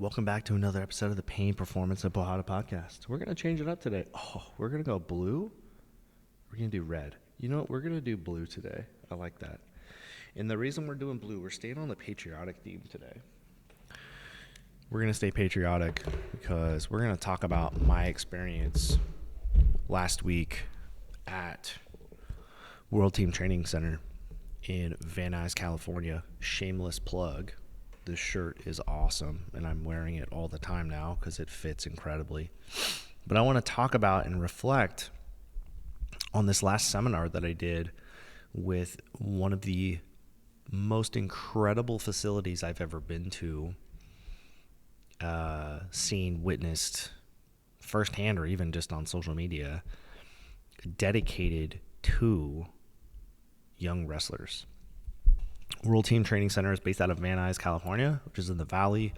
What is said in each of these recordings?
Welcome back to another episode of the Pain Performance and Porrada podcast. We're going to change it up today. We're going to go blue. We're going to do red. You know what? We're going to do blue today. I like that. And the reason we're doing blue, we're staying on the patriotic theme today. We're going to stay patriotic because we're going to talk about my experience last week at World Team Training Center in Van Nuys, California. Shameless plug. This shirt is awesome, and I'm wearing it all the time now because it fits incredibly. But I want to talk about and reflect on this last seminar that I did with one of the most incredible facilities I've ever been to, seen, witnessed firsthand, or even just on social media, dedicated to young wrestlers. World Team Training Center is based out of Van Nuys, California, which is in the Valley.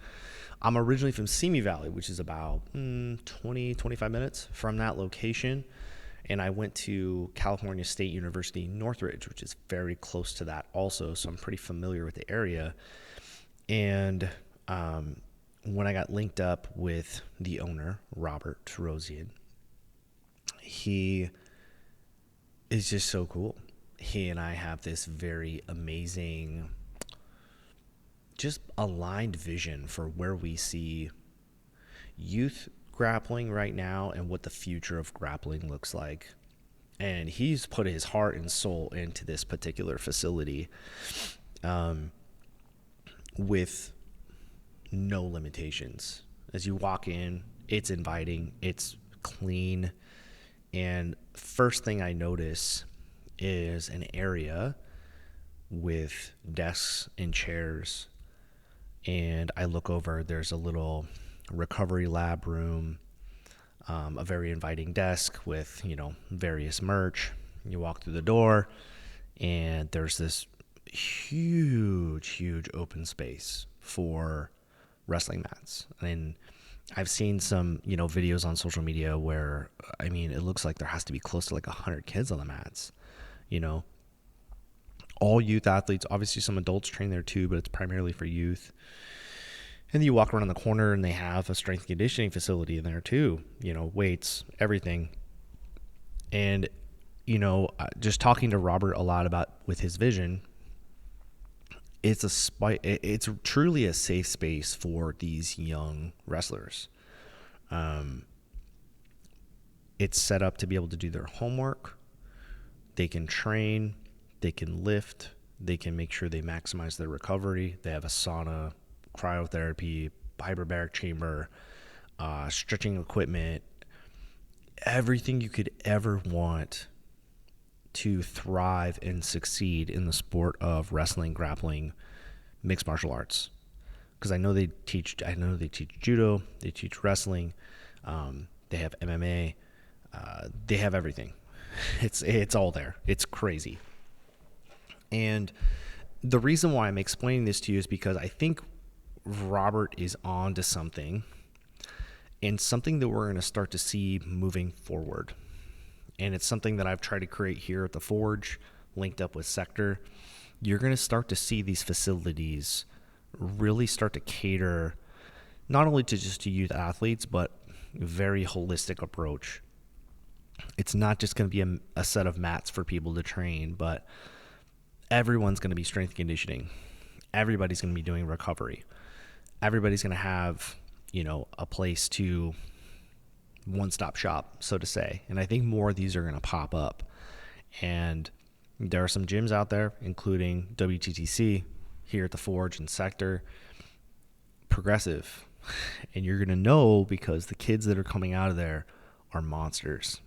I'm originally from Simi Valley, which is about 25 minutes from that location. And I went to California State University, Northridge, which is very close to that also. So I'm pretty familiar with the area. And when I got linked up with the owner, Robert Terosian, he is just so cool. He and I have this very amazing, just aligned vision for where we see youth grappling right now and what the future of grappling looks like. And he's put his heart and soul into this particular facility, with no limitations. As you walk in, it's inviting, it's clean, and first thing I notice is an area with desks and chairs, and I look over, there's a little recovery lab room, a very inviting desk with, various merch. You walk through the door, and there's this huge open space for wrestling mats. And I've seen some, videos on social media where, it looks like there has to be close to like 100 kids on the mats. All youth athletes, obviously some adults train there too, but it's primarily for youth. And then you walk around the corner and they have a strength and conditioning facility in there too, weights, everything. And, just talking to Robert a lot about with his vision, it's truly a safe space for these young wrestlers. It's set up to be able to do their homework. They can train, they can lift, they can make sure they maximize their recovery. They have a sauna, cryotherapy, hyperbaric chamber, stretching equipment, everything you could ever want to thrive and succeed in the sport of wrestling, grappling, mixed martial arts. Because I know they teach judo, they teach wrestling, they have MMA, they have everything. It's all there. It's crazy. And the reason why I'm explaining this to you is because I think Robert is on to something, and something that we're going to start to see moving forward. And it's something that I've tried to create here at the Forge, linked up with Sector. You're going to start to see these facilities really start to cater not only to just to youth athletes, but very holistic approach. It's not just going to be a set of mats for people to train, but everyone's going to be strength conditioning. Everybody's going to be doing recovery. Everybody's going to have, a place to one-stop shop, so to say. And I think more of these are going to pop up. And there are some gyms out there, including WTTC here at the Forge and Sector, progressive. And you're going to know because the kids that are coming out of there are monsters.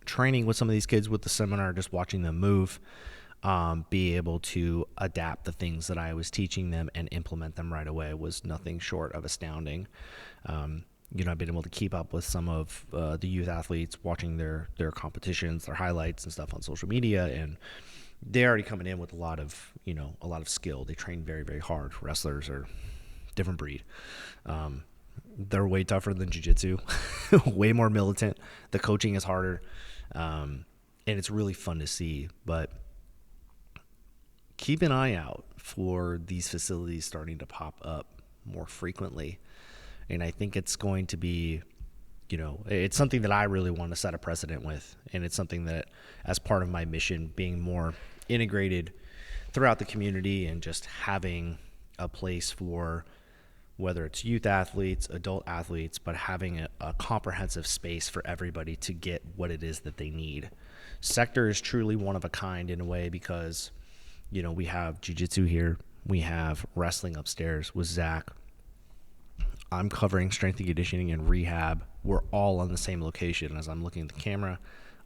Training with some of these kids with the seminar, just watching them move, be able to adapt the things that I was teaching them and implement them right away was nothing short of astounding. I've been able to keep up with some of the youth athletes, watching their competitions, their highlights and stuff on social media, and they're already coming in with a lot of skill. They train very, very hard. Wrestlers are different breed. They're way tougher than jiu-jitsu, way more militant. The coaching is harder, and it's really fun to see. But keep an eye out for these facilities starting to pop up more frequently. And I think it's going to be, it's something that I really want to set a precedent with. And it's something that, as part of my mission, being more integrated throughout the community and just having a place for whether it's youth athletes, adult athletes, but having a comprehensive space for everybody to get what it is that they need. Sector is truly one of a kind in a way because, we have jiu-jitsu here. We have wrestling upstairs with Zach. I'm covering strength and conditioning and rehab. We're all on the same location. As I'm looking at the camera,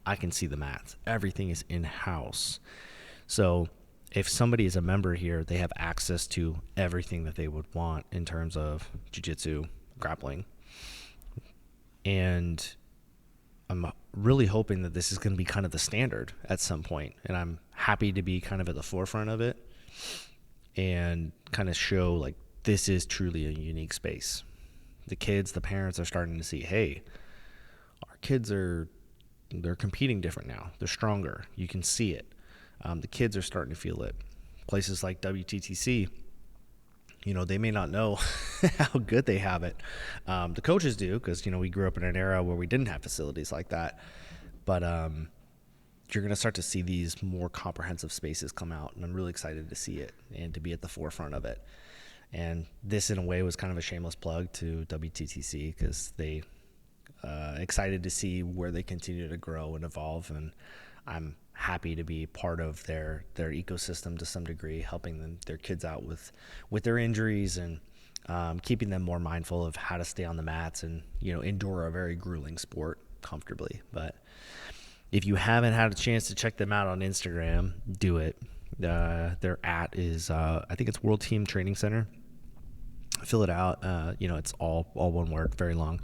I can see the mats. Everything is in-house. So if somebody is a member here, they have access to everything that they would want in terms of jiu-jitsu, grappling. And I'm really hoping that this is going to be kind of the standard at some point. And I'm happy to be kind of at the forefront of it and kind of show like this is truly a unique space. The kids, the parents are starting to see, hey, our kids they're competing different now. They're stronger. You can see it. The kids are starting to feel it. Places like WTTC, they may not know how good they have it. The coaches do because, we grew up in an era where we didn't have facilities like that. But you're going to start to see these more comprehensive spaces come out, and I'm really excited to see it and to be at the forefront of it. And this, in a way, was kind of a shameless plug to WTTC because they excited to see where they continue to grow and evolve, and I'm happy to be part of their ecosystem to some degree, helping their kids out with their injuries and keeping them more mindful of how to stay on the mats and endure a very grueling sport comfortably. But if you haven't had a chance to check them out on Instagram, do it. Their @ is I think it's World Team Training Center. Fill it out. It's all one word, very long.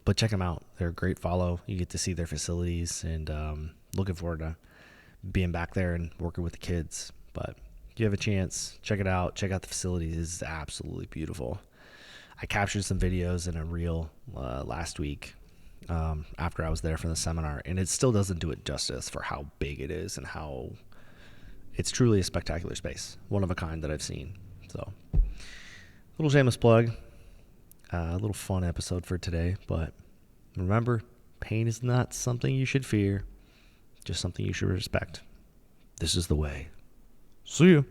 But check them out. They're a great follow. You get to see their facilities, and looking forward to being back there and working with the kids. But if you have a chance, check it out. Check out the facilities. It's absolutely beautiful. I captured some videos in a reel last week after I was there for the seminar, and it still doesn't do it justice for how big it is and how it's truly a spectacular space. One of a kind that I've seen. So, little shameless plug. A little fun episode for today, but remember, pain is not something you should fear, just something you should respect. This is the way. See you.